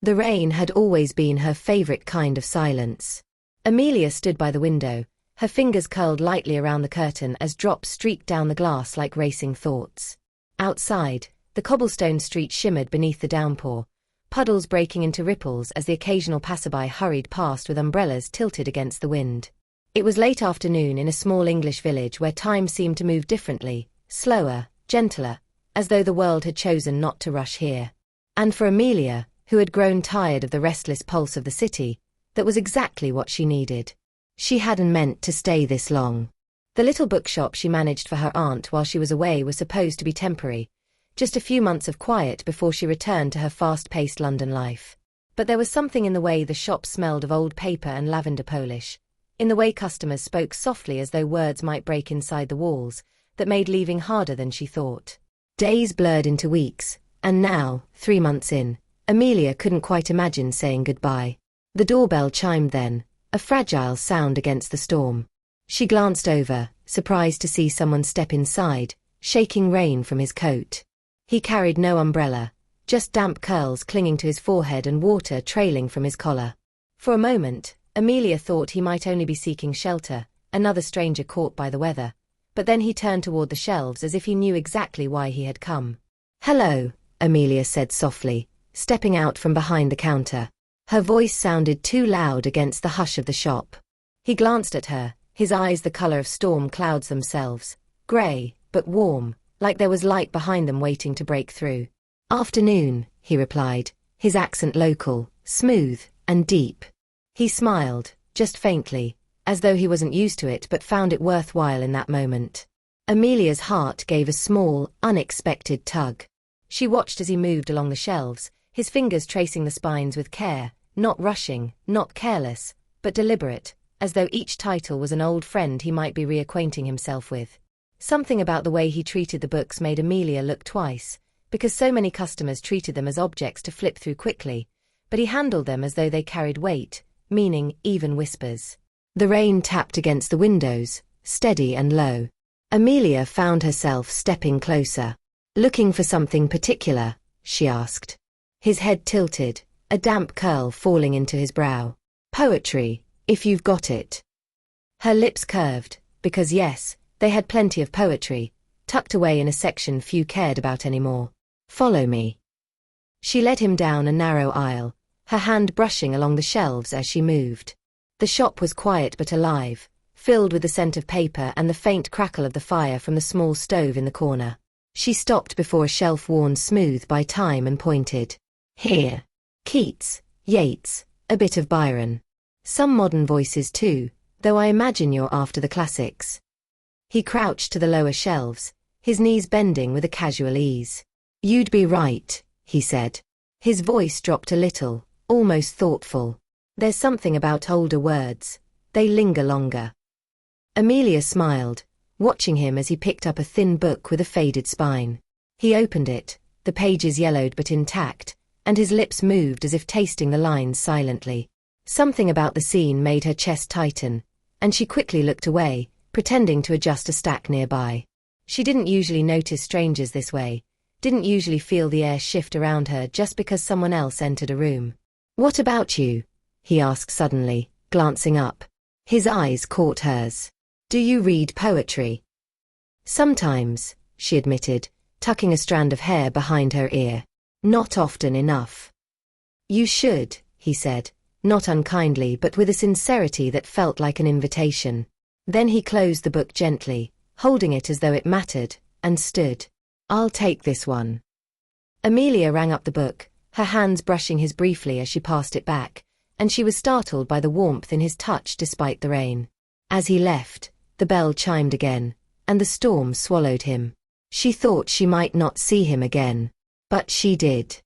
The rain had always been her favorite kind of silence. Amelia stood by the window, her fingers curled lightly around the curtain as drops streaked down the glass like racing thoughts. Outside, the cobblestone street shimmered beneath the downpour, puddles breaking into ripples as the occasional passerby hurried past with umbrellas tilted against the wind. It was late afternoon in a small English village where time seemed to move differently, slower, gentler, as though the world had chosen not to rush here. And for Amelia, who had grown tired of the restless pulse of the city, that was exactly what she needed. She hadn't meant to stay this long. The little bookshop she managed for her aunt while she was away was supposed to be temporary, just a few months of quiet before she returned to her fast-paced London life. But there was something in the way the shop smelled of old paper and lavender polish, in the way customers spoke softly as though words might break inside the walls, that made leaving harder than she thought. Days blurred into weeks, and now, 3 months in, Amelia couldn't quite imagine saying goodbye. The doorbell chimed then, a fragile sound against the storm. She glanced over, surprised to see someone step inside, shaking rain from his coat. He carried no umbrella, just damp curls clinging to his forehead and water trailing from his collar. For a moment, Amelia thought he might only be seeking shelter, another stranger caught by the weather, but then he turned toward the shelves as if he knew exactly why he had come. "Hello," Amelia said softly, stepping out from behind the counter. Her voice sounded too loud against the hush of the shop. He glanced at her, his eyes the color of storm clouds themselves, gray, but warm, like there was light behind them waiting to break through. "Afternoon," he replied, his accent local, smooth, and deep. He smiled, just faintly, as though he wasn't used to it but found it worthwhile in that moment. Amelia's heart gave a small, unexpected tug. She watched as he moved along the shelves, his fingers tracing the spines with care, not rushing, not careless, but deliberate, as though each title was an old friend he might be reacquainting himself with. Something about the way he treated the books made Amelia look twice, because so many customers treated them as objects to flip through quickly, but he handled them as though they carried weight, meaning, even whispers. The rain tapped against the windows, steady and low. Amelia found herself stepping closer. "Looking for something particular?" she asked. His head tilted, a damp curl falling into his brow. "Poetry, if you've got it." Her lips curved, because yes, they had plenty of poetry, tucked away in a section few cared about anymore. "Follow me." She led him down a narrow aisle, her hand brushing along the shelves as she moved. The shop was quiet but alive, filled with the scent of paper and the faint crackle of the fire from the small stove in the corner. She stopped before a shelf worn smooth by time and pointed. "Here. Keats, Yeats, a bit of Byron. Some modern voices too, though I imagine you're after the classics." He crouched to the lower shelves, his knees bending with a casual ease. "You'd be right," he said. His voice dropped a little, almost thoughtful. "There's something about older words. They linger longer." Amelia smiled, watching him as he picked up a thin book with a faded spine. He opened it, the pages yellowed but intact, and his lips moved as if tasting the lines silently. Something about the scene made her chest tighten, and she quickly looked away, pretending to adjust a stack nearby. She didn't usually notice strangers this way, didn't usually feel the air shift around her just because someone else entered a room. "What about you?" he asked suddenly, glancing up. His eyes caught hers. "Do you read poetry?" "Sometimes," she admitted, tucking a strand of hair behind her ear. "Not often enough." "You should," he said, not unkindly but with a sincerity that felt like an invitation. Then he closed the book gently, holding it as though it mattered, and stood. "I'll take this one." Amelia rang up the book, her hands brushing his briefly as she passed it back, and she was startled by the warmth in his touch despite the rain. As he left, the bell chimed again, and the storm swallowed him. She thought she might not see him again. But she did.